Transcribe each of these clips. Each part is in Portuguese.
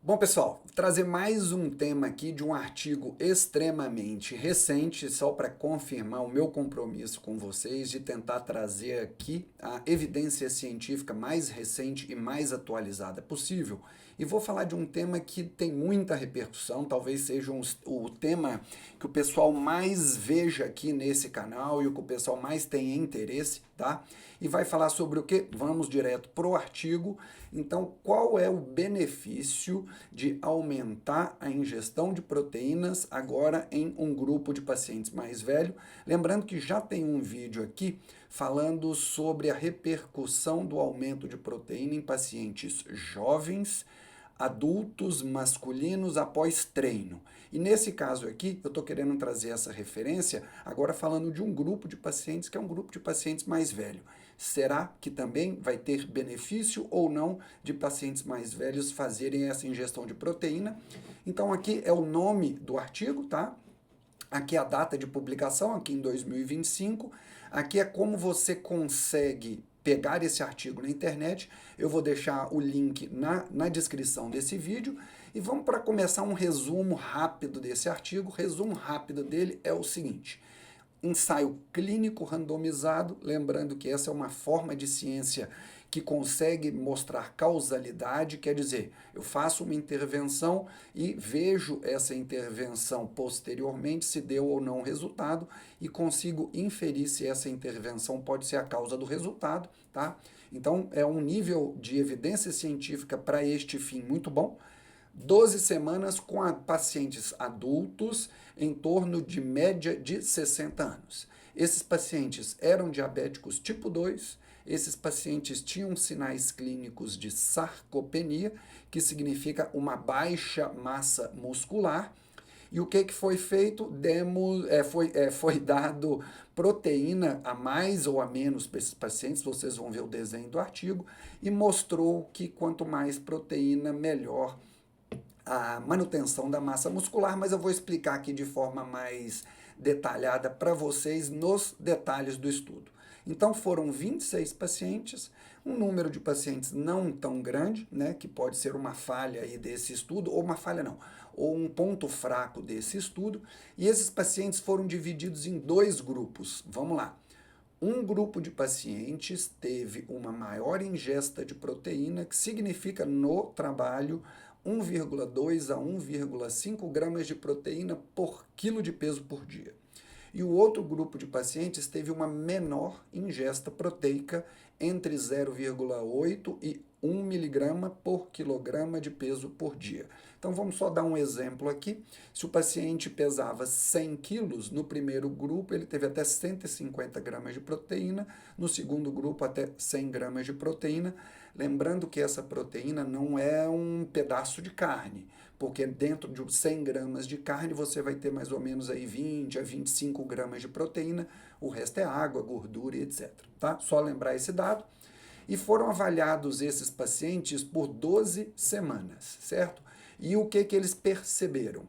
Bom, pessoal, vou trazer mais um tema aqui de um artigo extremamente recente, só para confirmar o meu compromisso com vocês de tentar trazer aqui a evidência científica mais recente e mais atualizada possível. E vou falar de um tema que tem muita repercussão, talvez seja o tema que o pessoal mais veja aqui nesse canal e o que o pessoal mais tenha interesse, tá? E vai falar sobre o quê? Vamos direto pro artigo. Então, qual é o benefício de aumentar a ingestão de proteínas agora em um grupo de pacientes mais velho? Lembrando que já tem um vídeo aqui falando sobre a repercussão do aumento de proteína em pacientes jovens, adultos masculinos após treino. E nesse caso aqui, eu estou querendo trazer essa referência agora falando de um grupo de pacientes que é um grupo de pacientes mais velho. Será que também vai ter benefício ou não de pacientes mais velhos fazerem essa ingestão de proteína? Então aqui é o nome do artigo, tá? Aqui é a data de publicação, aqui em 2025. Aqui é como você consegue pegar esse artigo na internet. Eu vou deixar o link na descrição desse vídeo. E vamos para começar um resumo rápido desse artigo. O resumo rápido dele é o seguinte: ensaio clínico randomizado, lembrando que essa é uma forma de ciência que consegue mostrar causalidade, quer dizer, eu faço uma intervenção e vejo essa intervenção posteriormente se deu ou não resultado e consigo inferir se essa intervenção pode ser a causa do resultado, tá? Então é um nível de evidência científica para este fim muito bom. 12 semanas com pacientes adultos em torno de média de 60 anos. Esses pacientes eram diabéticos tipo 2, esses pacientes tinham sinais clínicos de sarcopenia, que significa uma baixa massa muscular. E o que foi feito? Foi dado proteína a mais ou a menos para esses pacientes, vocês vão ver o desenho do artigo, e mostrou que quanto mais proteína, melhor a manutenção da massa muscular, mas eu vou explicar aqui de forma mais detalhada para vocês nos detalhes do estudo. Então foram 26 pacientes, um número de pacientes não tão grande, né, que pode ser uma falha aí desse estudo, ou uma falha não, ou um ponto fraco desse estudo, e esses pacientes foram divididos em dois grupos. Vamos lá. Um grupo de pacientes teve uma maior ingesta de proteína, que significa no trabalho 1,2 a 1,5 gramas de proteína por quilo de peso por dia. E o outro grupo de pacientes teve uma menor ingesta proteica, entre 0,8 e 1 miligrama por quilograma de peso por dia. Então vamos só dar um exemplo aqui. Se o paciente pesava 100 quilos, no primeiro grupo ele teve até 150 gramas de proteína, no segundo grupo até 100 gramas de proteína. Lembrando que essa proteína não é um pedaço de carne, porque dentro de 100 gramas de carne você vai ter mais ou menos aí 20 a 25 gramas de proteína, o resto é água, gordura e etc. Tá? Só lembrar esse dado. E foram avaliados esses pacientes por 12 semanas, certo? E o que eles perceberam?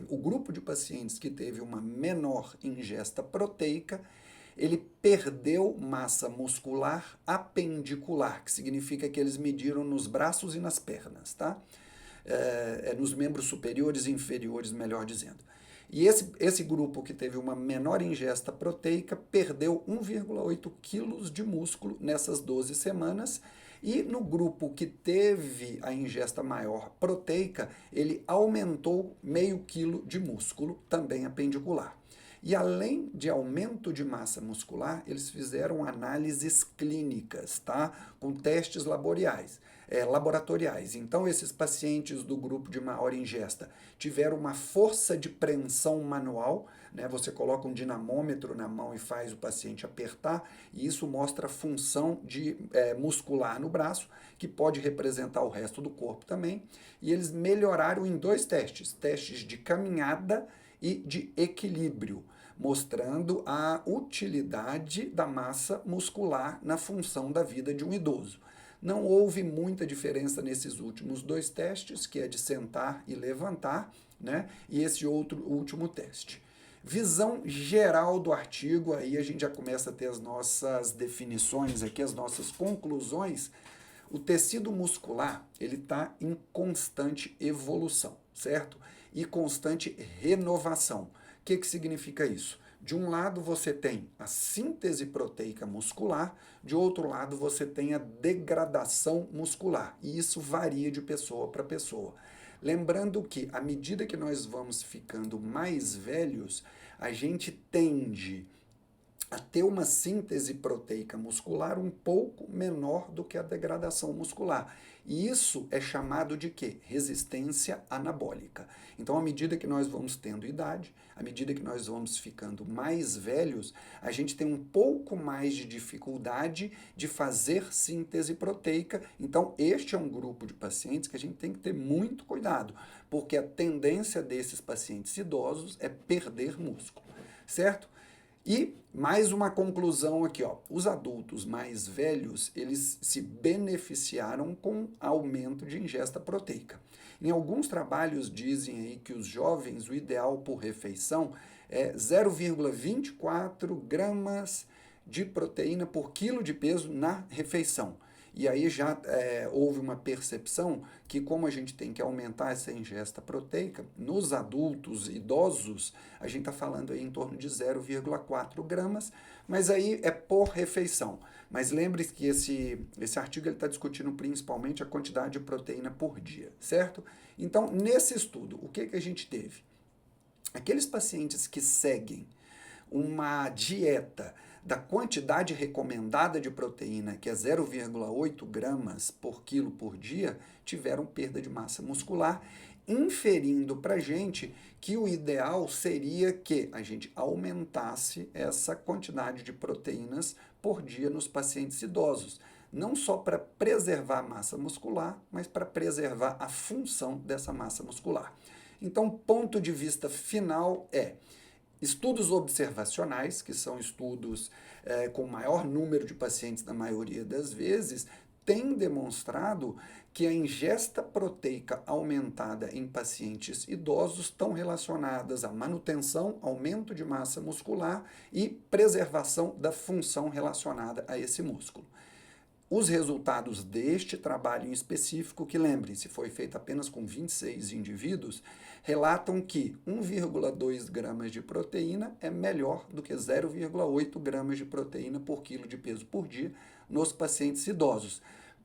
O grupo de pacientes que teve uma menor ingesta proteica, ele perdeu massa muscular apendicular, que significa que eles mediram nos braços e nas pernas, tá? Nos membros superiores e inferiores, melhor dizendo. E esse grupo que teve uma menor ingesta proteica perdeu 1,8 quilos de músculo nessas 12 semanas. E no grupo que teve a ingesta maior proteica, ele aumentou meio quilo de músculo, também apendicular. E além de aumento de massa muscular, eles fizeram análises clínicas, tá? Com testes laboratoriais. Então, esses pacientes do grupo de maior ingesta tiveram uma força de preensão manual, né? Você coloca um dinamômetro na mão e faz o paciente apertar, e isso mostra a função muscular no braço, que pode representar o resto do corpo também. E eles melhoraram em dois testes de caminhada e de equilíbrio, mostrando a utilidade da massa muscular na função da vida de um idoso. Não houve muita diferença nesses últimos dois testes, que é de sentar e levantar, né? E esse último teste. Visão geral do artigo, aí a gente já começa a ter as nossas definições aqui, as nossas conclusões. o tecido muscular, ele está em constante evolução, certo? E constante renovação. O que significa isso? De um lado você tem a síntese proteica muscular, de outro lado você tem a degradação muscular. E isso varia de pessoa para pessoa. Lembrando que, à medida que nós vamos ficando mais velhos, a gente tende a ter uma síntese proteica muscular um pouco menor do que a degradação muscular. E isso é chamado de quê? Resistência anabólica. Então, à medida que nós vamos tendo idade, à medida que nós vamos ficando mais velhos, a gente tem um pouco mais de dificuldade de fazer síntese proteica. Então, este é um grupo de pacientes que a gente tem que ter muito cuidado, porque a tendência desses pacientes idosos é perder músculo, certo? E mais uma conclusão aqui, ó. Os adultos mais velhos, eles se beneficiaram com aumento de ingesta proteica. Em alguns trabalhos dizem aí que os jovens, o ideal por refeição é 0,24 gramas de proteína por quilo de peso na refeição. E aí já houve uma percepção que, como a gente tem que aumentar essa ingesta proteica, nos adultos idosos, a gente está falando aí em torno de 0,4 gramas, mas aí é por refeição. Mas lembre-se que esse artigo está discutindo principalmente a quantidade de proteína por dia, certo? Então, nesse estudo, o que a gente teve? Aqueles pacientes que seguem uma dieta da quantidade recomendada de proteína, que é 0,8 gramas por quilo por dia, tiveram perda de massa muscular, inferindo para a gente que o ideal seria que a gente aumentasse essa quantidade de proteínas por dia nos pacientes idosos, não só para preservar a massa muscular, mas para preservar a função dessa massa muscular. Então, ponto de vista final é: estudos observacionais, que são estudos com maior número de pacientes na maioria das vezes, têm demonstrado que a ingesta proteica aumentada em pacientes idosos estão relacionadas à manutenção, aumento de massa muscular e preservação da função relacionada a esse músculo. Os resultados deste trabalho em específico, que lembrem-se, foi feito apenas com 26 indivíduos, relatam que 1,2 gramas de proteína é melhor do que 0,8 gramas de proteína por quilo de peso por dia nos pacientes idosos.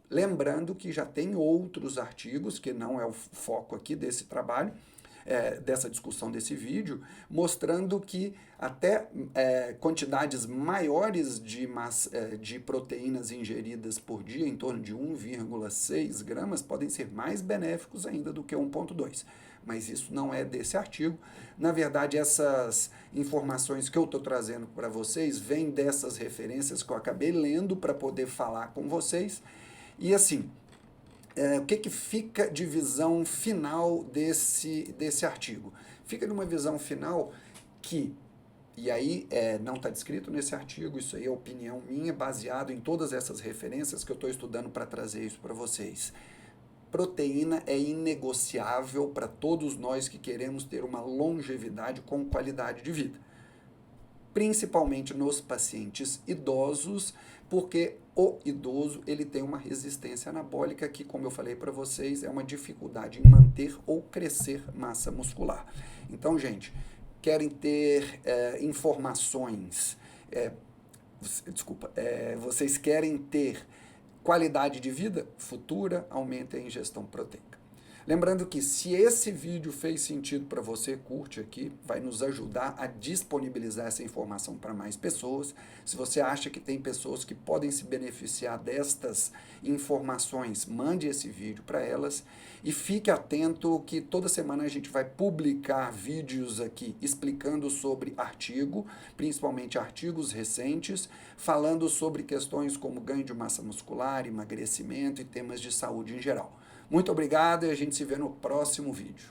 Lembrando que já tem outros artigos, que não é o foco aqui desse trabalho, dessa discussão desse vídeo, mostrando que até quantidades maiores de proteínas ingeridas por dia, em torno de 1,6 gramas, podem ser mais benéficos ainda do que 1,2. Mas isso não é desse artigo. Na verdade, essas informações que eu estou trazendo para vocês vêm dessas referências que eu acabei lendo para poder falar com vocês. E assim, o que fica de visão final desse artigo? Fica de uma visão final que, e aí não está descrito nesse artigo, isso aí é opinião minha, baseado em todas essas referências que eu estou estudando para trazer isso para vocês. Proteína é inegociável para todos nós que queremos ter uma longevidade com qualidade de vida, principalmente nos pacientes idosos, porque o idoso ele tem uma resistência anabólica que, como eu falei para vocês, é uma dificuldade em manter ou crescer massa muscular. Então, gente, querem ter informações, vocês querem ter qualidade de vida futura, aumentem a ingestão proteica. Lembrando que se esse vídeo fez sentido para você, curte aqui, vai nos ajudar a disponibilizar essa informação para mais pessoas. Se você acha que tem pessoas que podem se beneficiar destas informações, mande esse vídeo para elas e fique atento que toda semana a gente vai publicar vídeos aqui explicando sobre artigo, principalmente artigos recentes, falando sobre questões como ganho de massa muscular, emagrecimento e temas de saúde em geral. Muito obrigado e a gente se vê no próximo vídeo.